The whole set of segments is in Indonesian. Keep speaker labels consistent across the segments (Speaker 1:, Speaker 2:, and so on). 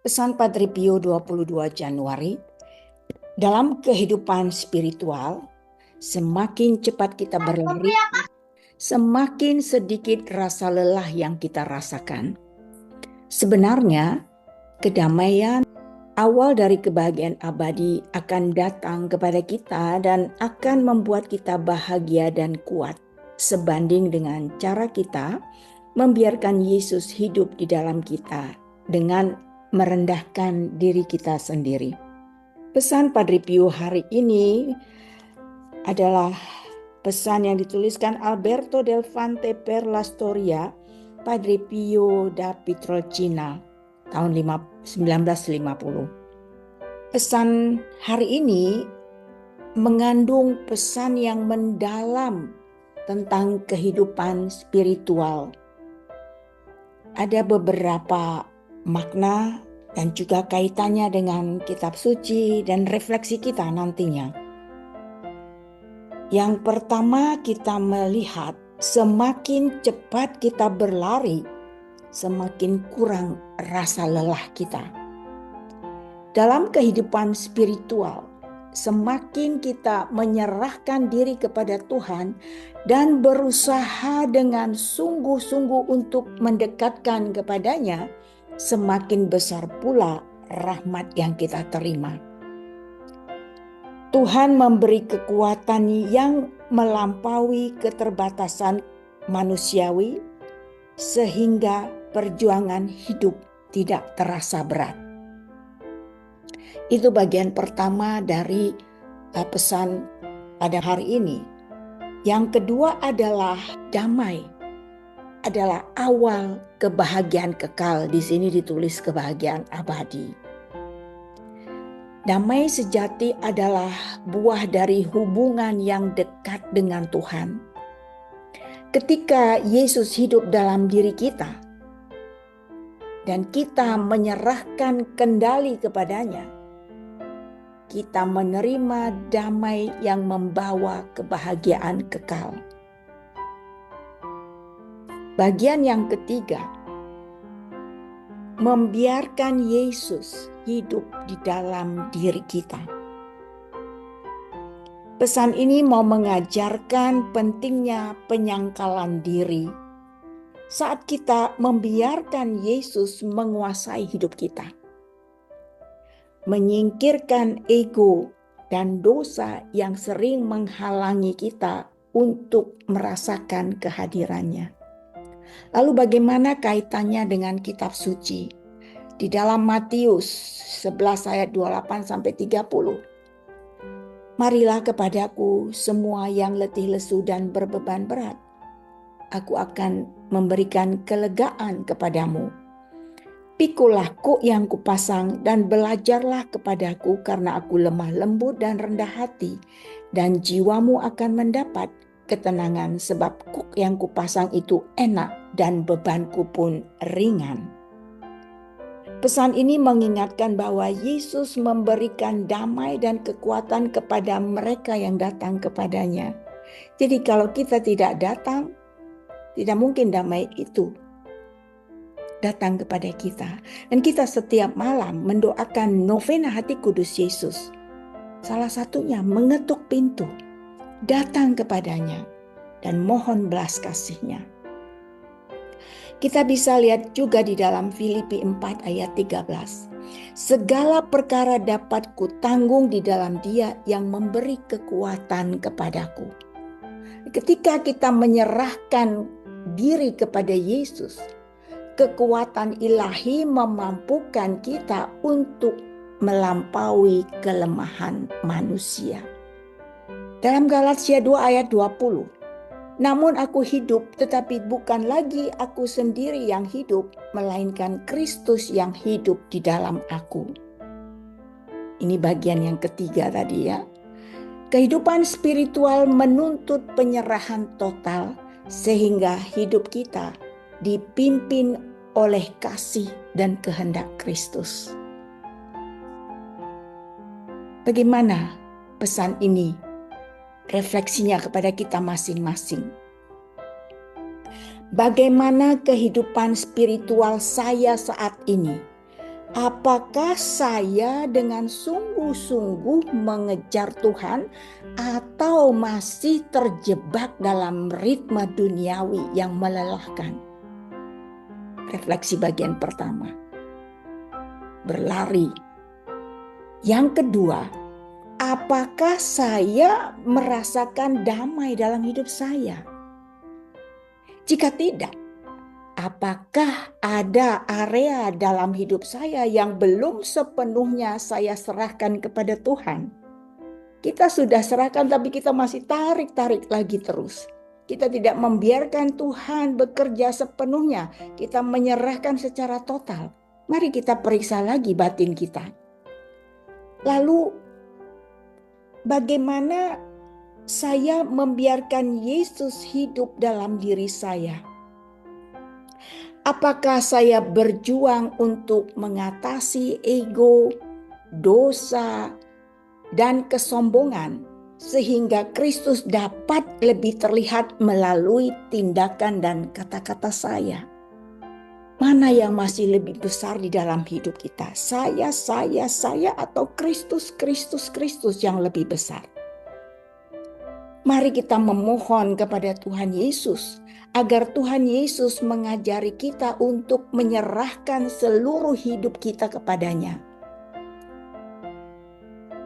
Speaker 1: Pesan Padre Pio 22 Januari, dalam kehidupan spiritual, semakin cepat kita berlari, semakin sedikit rasa lelah yang kita rasakan. Sebenarnya, kedamaian awal dari kebahagiaan abadi akan datang kepada kita dan akan membuat kita bahagia dan kuat, sebanding dengan cara kita membiarkan Yesus hidup di dalam kita dengan merendahkan diri kita sendiri. Pesan Padre Pio hari ini adalah pesan yang dituliskan Alberto Delfante per la Storia, Padre Pio da Pietrelcina, tahun 1950. Pesan hari ini mengandung pesan yang mendalam tentang kehidupan spiritual. Ada beberapa makna dan juga kaitannya dengan kitab suci dan refleksi kita nantinya. Yang pertama, kita melihat semakin cepat kita berlari, semakin kurang rasa lelah kita. Dalam kehidupan spiritual, semakin kita menyerahkan diri kepada Tuhan dan berusaha dengan sungguh-sungguh untuk mendekatkan kepadanya, semakin besar pula rahmat yang kita terima. Tuhan memberi kekuatan yang melampaui keterbatasan manusiawi sehingga perjuangan hidup tidak terasa berat. Itu bagian pertama dari pesan pada hari ini. Yang kedua adalah damai. Adalah awal kebahagiaan kekal. Di sini ditulis kebahagiaan abadi. Damai sejati adalah buah dari hubungan yang dekat dengan Tuhan. Ketika Yesus hidup dalam diri kita dan kita menyerahkan kendali kepadanya, kita menerima damai yang membawa kebahagiaan kekal. Bagian yang ketiga, membiarkan Yesus hidup di dalam diri kita. Pesan ini mau mengajarkan pentingnya penyangkalan diri saat kita membiarkan Yesus menguasai hidup kita. Menyingkirkan ego dan dosa yang sering menghalangi kita untuk merasakan kehadirannya. Lalu bagaimana kaitannya dengan kitab suci? Di dalam Matius 11 ayat 28 sampai 30. Marilah kepadaku semua yang letih lesu dan berbeban berat. Aku akan memberikan kelegaan kepadamu. Pikulah kuk yang kupasang dan belajarlah kepadaku karena aku lemah lembut dan rendah hati. Dan jiwamu akan mendapat ketenangan sebab kuk yang kupasang itu enak dan bebanku pun ringan. Pesan ini mengingatkan bahwa Yesus memberikan damai dan kekuatan kepada mereka yang datang kepadanya. Jadi kalau kita tidak datang, tidak mungkin damai itu datang kepada kita. Dan kita setiap malam mendoakan novena hati kudus Yesus. Salah satunya mengetuk pintu, datang kepadanya dan mohon belas kasihnya. Kita bisa lihat juga di dalam Filipi 4 ayat 13. Segala perkara dapat kutanggung di dalam Dia yang memberi kekuatan kepadaku. Ketika kita menyerahkan diri kepada Yesus, kekuatan ilahi memampukan kita untuk melampaui kelemahan manusia. Dalam Galatia 2 ayat 20. Namun aku hidup, tetapi bukan lagi aku sendiri yang hidup, melainkan Kristus yang hidup di dalam aku. Ini bagian yang ketiga tadi ya. Kehidupan spiritual menuntut penyerahan total, sehingga hidup kita dipimpin oleh kasih dan kehendak Kristus. Bagaimana pesan ini? Refleksinya kepada kita masing-masing. Bagaimana kehidupan spiritual saya saat ini? Apakah saya dengan sungguh-sungguh mengejar Tuhan atau masih terjebak dalam ritme duniawi yang melelahkan? Refleksi bagian pertama. Berlari. Yang kedua, apakah saya merasakan damai dalam hidup saya? Jika tidak, apakah ada area dalam hidup saya yang belum sepenuhnya saya serahkan kepada Tuhan? Kita sudah serahkan tapi kita masih tarik-tarik lagi terus. Kita tidak membiarkan Tuhan bekerja sepenuhnya. Kita menyerahkan secara total. Mari kita periksa lagi batin kita. Lalu bagaimana saya membiarkan Yesus hidup dalam diri saya? Apakah saya berjuang untuk mengatasi ego, dosa, dan kesombongan sehingga Kristus dapat lebih terlihat melalui tindakan dan kata-kata saya? Mana yang masih lebih besar di dalam hidup kita? Saya atau Kristus yang lebih besar? Mari kita memohon kepada Tuhan Yesus agar Tuhan Yesus mengajari kita untuk menyerahkan seluruh hidup kita kepadanya.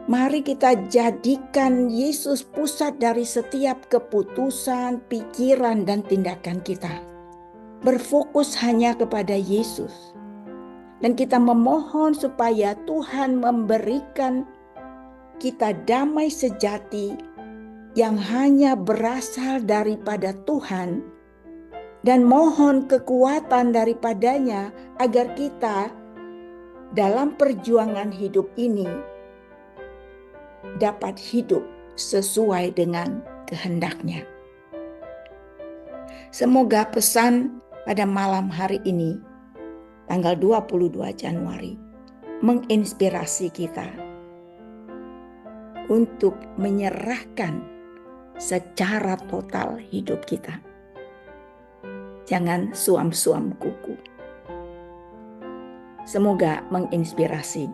Speaker 1: Mari kita jadikan Yesus pusat dari setiap keputusan, pikiran, dan tindakan kita. Berfokus hanya kepada Yesus. Dan kita memohon supaya Tuhan memberikan kita damai sejati yang hanya berasal daripada Tuhan, dan mohon kekuatan daripadanya agar kita dalam perjuangan hidup ini dapat hidup sesuai dengan kehendaknya. Semoga pesan pada malam hari ini, tanggal 22 Januari, menginspirasi kita untuk menyerahkan secara total hidup kita. Jangan suam-suam kuku. Semoga menginspirasi.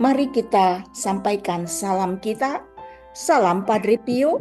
Speaker 1: Mari kita sampaikan salam kita. Salam Padre Pio.